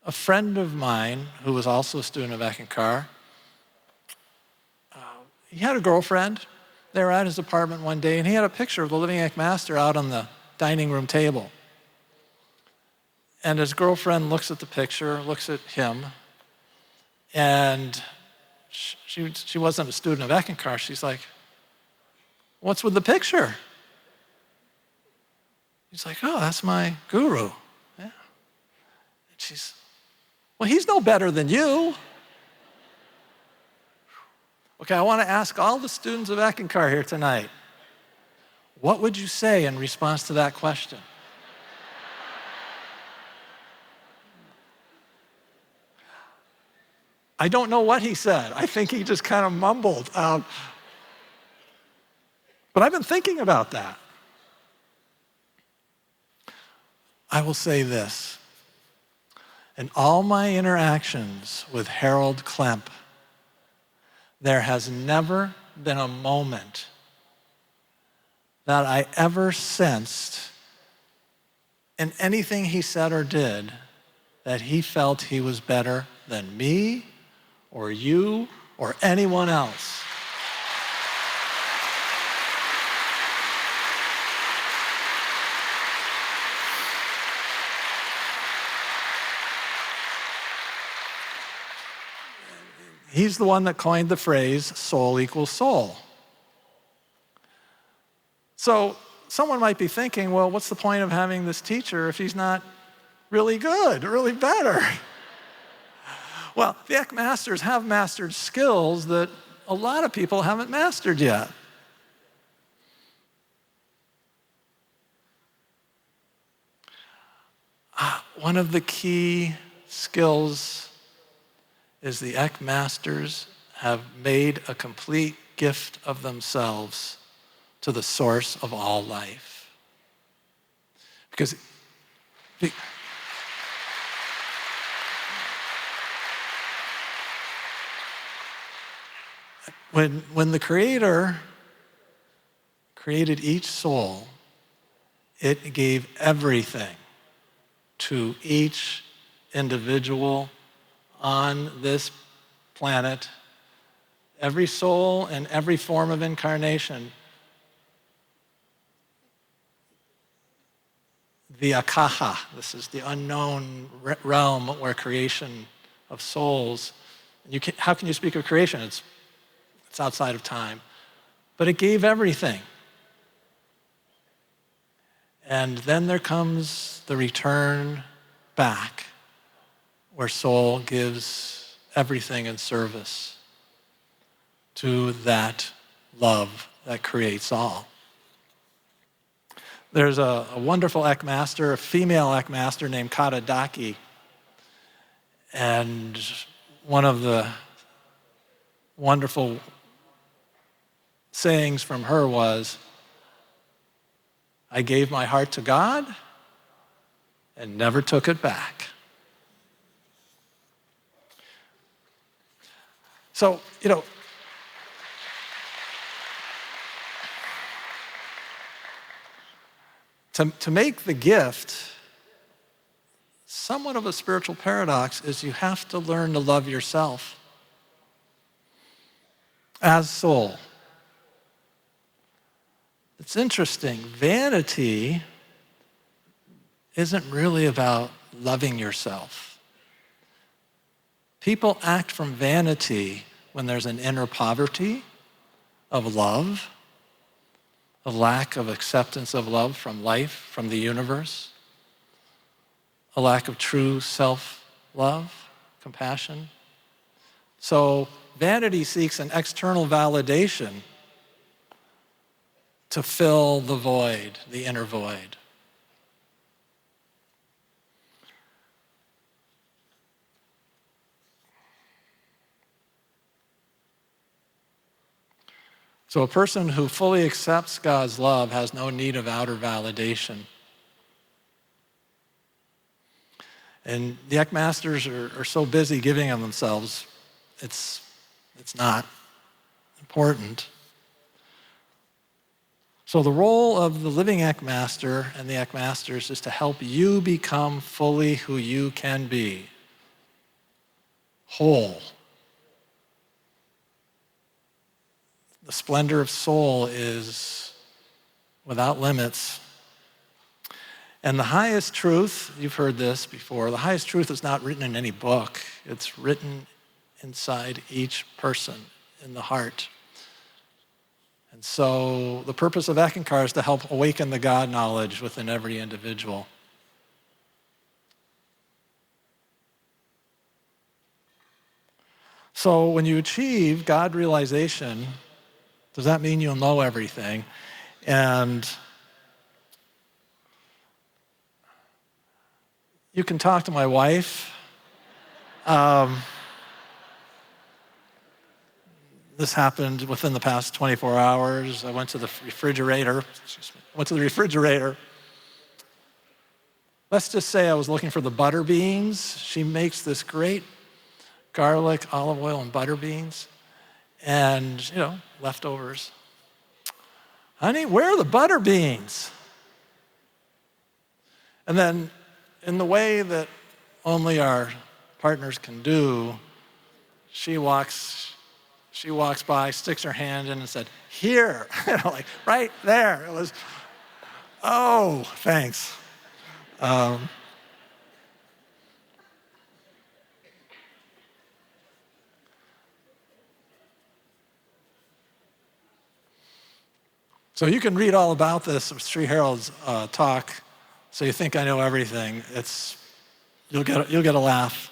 A friend of mine, who was also a student of Eckankar, he had a girlfriend. They were at his apartment one day, and he had a picture of the living Master out on the dining room table. And his girlfriend looks at the picture, looks at him, and she wasn't a student of Eckankar. She's like, "What's with the picture?" He's like, "Oh, that's my guru." Yeah. And she's, "Well, he's no better than you." Okay, I want to ask all the students of Eckankar here tonight, what would you say in response to that question? I don't know what he said. I think he just kind of mumbled. But I've been thinking about that. I will say this. In all my interactions with Harold Klemp, there has never been a moment that I ever sensed in anything he said or did that he felt he was better than me or you or anyone else. He's the one that coined the phrase, soul equals soul. So someone might be thinking, well, what's the point of having this teacher if he's not really good, really better? Well, the Eck Masters have mastered skills that a lot of people haven't mastered yet. One of the key skills is the Eck Masters have made a complete gift of themselves to the source of all life. Because when the Creator created each soul, it gave everything to each individual on this planet. Every soul and every form of incarnation, the akaha, this is the unknown realm where creation of souls. How can you speak of creation? It's outside of time. But it gave everything. And then there comes the return back, where soul gives everything in service to that love that creates all. There's a wonderful Eck Master, a female Eck Master named Katadaki, and one of the wonderful sayings from her was, "I gave my heart to God and never took it back." So, to make the gift somewhat of a spiritual paradox is you have to learn to love yourself as soul. It's interesting. Vanity isn't really about loving yourself. People act from vanity when there's an inner poverty of love, a lack of acceptance of love from life, from the universe, a lack of true self-love, compassion. So vanity seeks an external validation to fill the void, the inner void. So a person who fully accepts God's love has no need of outer validation. And the Eck Masters are so busy giving of themselves, it's not important. So the role of the living Eck Master and the Eck Masters is to help you become fully who you can be, whole. The splendor of soul is without limits. And the highest truth, you've heard this before, the highest truth is not written in any book. It's written inside each person, in the heart. And so the purpose of Eckankar is to help awaken the God knowledge within every individual. So when you achieve God realization, does that mean you'll know everything? And you can talk to my wife. This happened within the past 24 hours. I went to the refrigerator. Let's just say I was looking for the butter beans. She makes this great garlic, olive oil, and butter beans. And, leftovers. Honey, where are the butter beans? And then, in the way that only our partners can do, she walks by, sticks her hand in and said, here, like right there. It was, oh, thanks. So you can read all about this of Sri Harold's talk. So you think I know everything. You'll get a laugh.